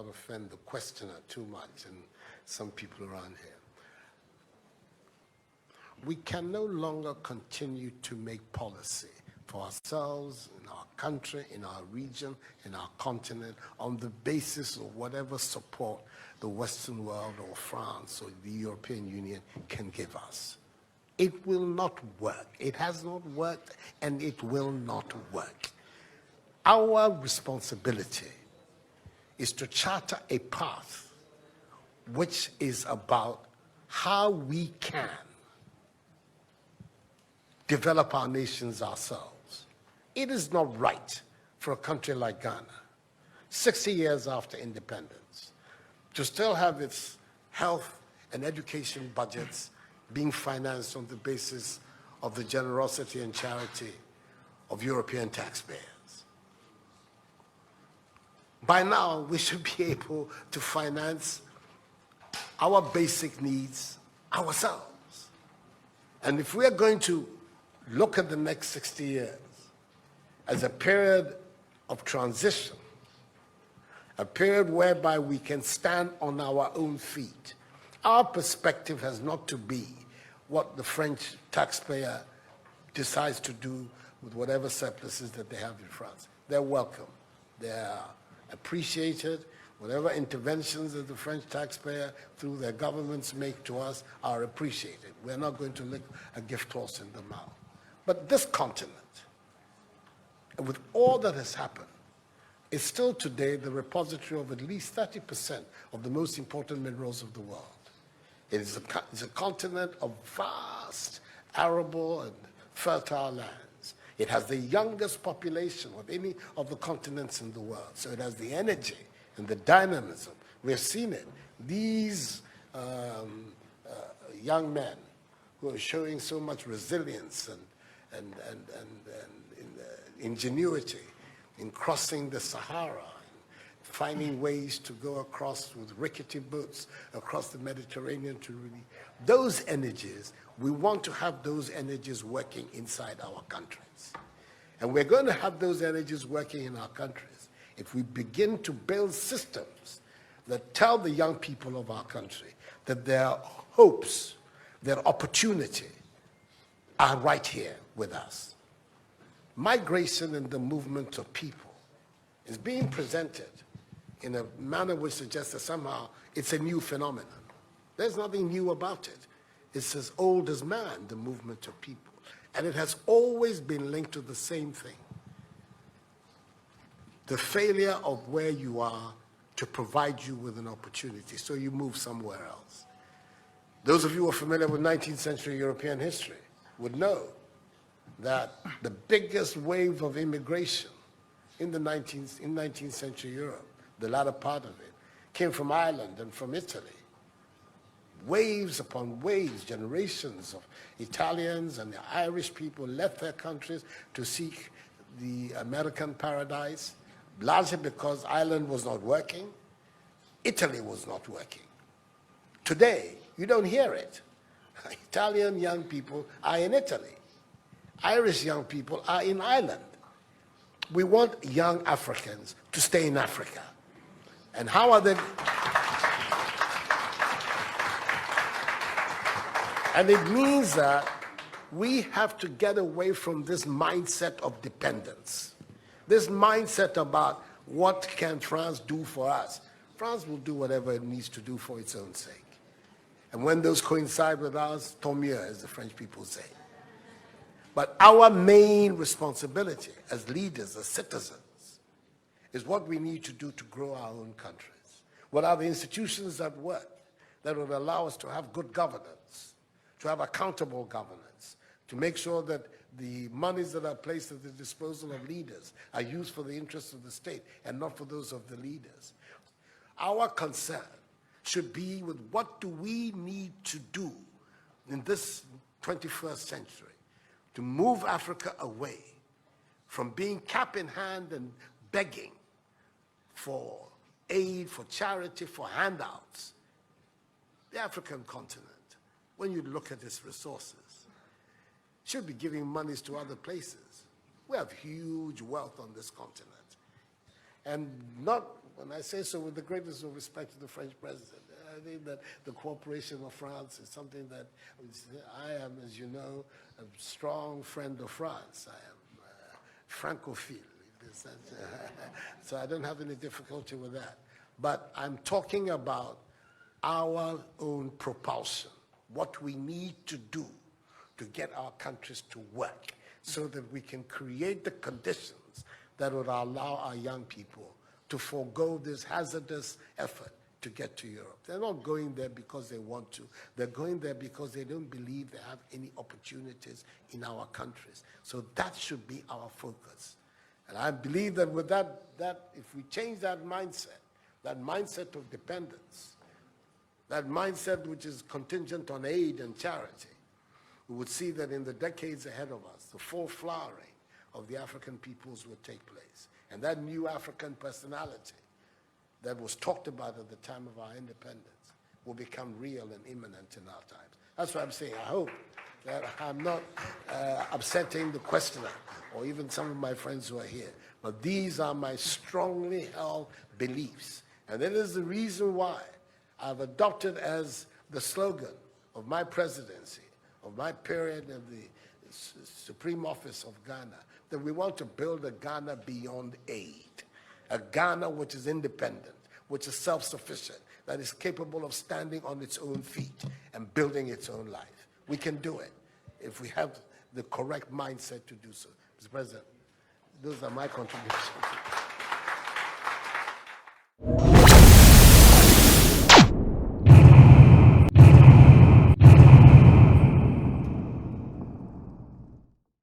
not offend the questioner too much and some people around here. We can no longer continue to make policy for ourselves, in our country, in our region, in our continent, on the basis of whatever support the Western world or France or the European Union can give us. It will not work. It has not worked, and it will not work. Our responsibility is to charter a path which is about how we can develop our nations ourselves. It is not right for a country like Ghana, 60 years after independence, to still have its health and education budgets being financed on the basis of the generosity and charity of European taxpayers. By now, we should be able to finance our basic needs ourselves. And if we are going to look at the next 60 years as a period of transition, a period whereby we can stand on our own feet, our perspective has not to be what the French taxpayer decides to do with whatever surpluses that they have in France. They're welcome. They're appreciated. Whatever interventions that the French taxpayer through their governments make to us are appreciated. We're not going to lick a gift horse in the mouth. But this continent, with all that has happened, is still today the repository of at least 30% of the most important minerals of the world. It is a continent of vast, arable and fertile lands. It has the youngest population of any of the continents in the world. So it has the energy and the dynamism. We have seen it. These young men who are showing so much resilience and ingenuity in crossing the Sahara, finding ways to go across with rickety boats across the Mediterranean to really, those energies, we want to have those energies working inside our countries. And we're going to have those energies working in our countries if we begin to build systems that tell the young people of our country that their hopes, their opportunity are right here with us. Migration and the movement of people is being presented in a manner which suggests that somehow it's a new phenomenon. There's nothing new about it. It's as old as man, the movement of people. And it has always been linked to the same thing. The failure of where you are to provide you with an opportunity, so you move somewhere else. Those of you who are familiar with 19th century European history would know that the biggest wave of immigration in 19th century Europe, the latter part of it, came from Ireland and from Italy. Waves upon waves, generations of Italians and the Irish people left their countries to seek the American paradise, largely because Ireland was not working, Italy was not working. Today, you don't hear it. Italian young people are in Italy. Irish young people are in Ireland. We want young Africans to stay in Africa. And how are they? And it means that we have to get away from this mindset of dependence. This mindset about what can France do for us. France will do whatever it needs to do for its own sake. And when those coincide with ours, tant mieux, as the French people say. But our main responsibility as leaders, as citizens, is what we need to do to grow our own countries. What are the institutions that work that will allow us to have good governance, to have accountable governance, to make sure that the monies that are placed at the disposal of leaders are used for the interests of the state and not for those of the leaders. Our concern should be with what do we need to do in this 21st century to move Africa away from being cap in hand and begging for aid, for charity, for handouts. The African continent, when you look at its resources, should be giving monies to other places. We have huge wealth on this continent. And not When I say so with the greatest of respect to the French president, I think that the cooperation of France is something that I am, as you know, a strong friend of France. I am Francophile. So I don't have any difficulty with that. But I'm talking about our own propulsion, what we need to do to get our countries to work so that we can create the conditions that would allow our young people to forego this hazardous effort to get to Europe. They're not going there because they want to. They're going there because they don't believe they have any opportunities in our countries. So that should be our focus. And I believe that with that if we change that mindset of dependence, that mindset which is contingent on aid and charity, we would see that in the decades ahead of us, the full flowering of the African peoples would take place. And that new African personality that was talked about at the time of our independence will become real and imminent in our times. That's what I'm saying. I hope that I'm not upsetting the questioner or even some of my friends who are here. But these are my strongly held beliefs. And that is the reason why I've adopted as the slogan of my presidency, of my period of the Supreme Office of Ghana, that we want to build a Ghana beyond aid, a Ghana which is independent, which is self-sufficient, that is capable of standing on its own feet and building its own life. We can do it if we have the correct mindset to do so. Mr. President, those are my contributions.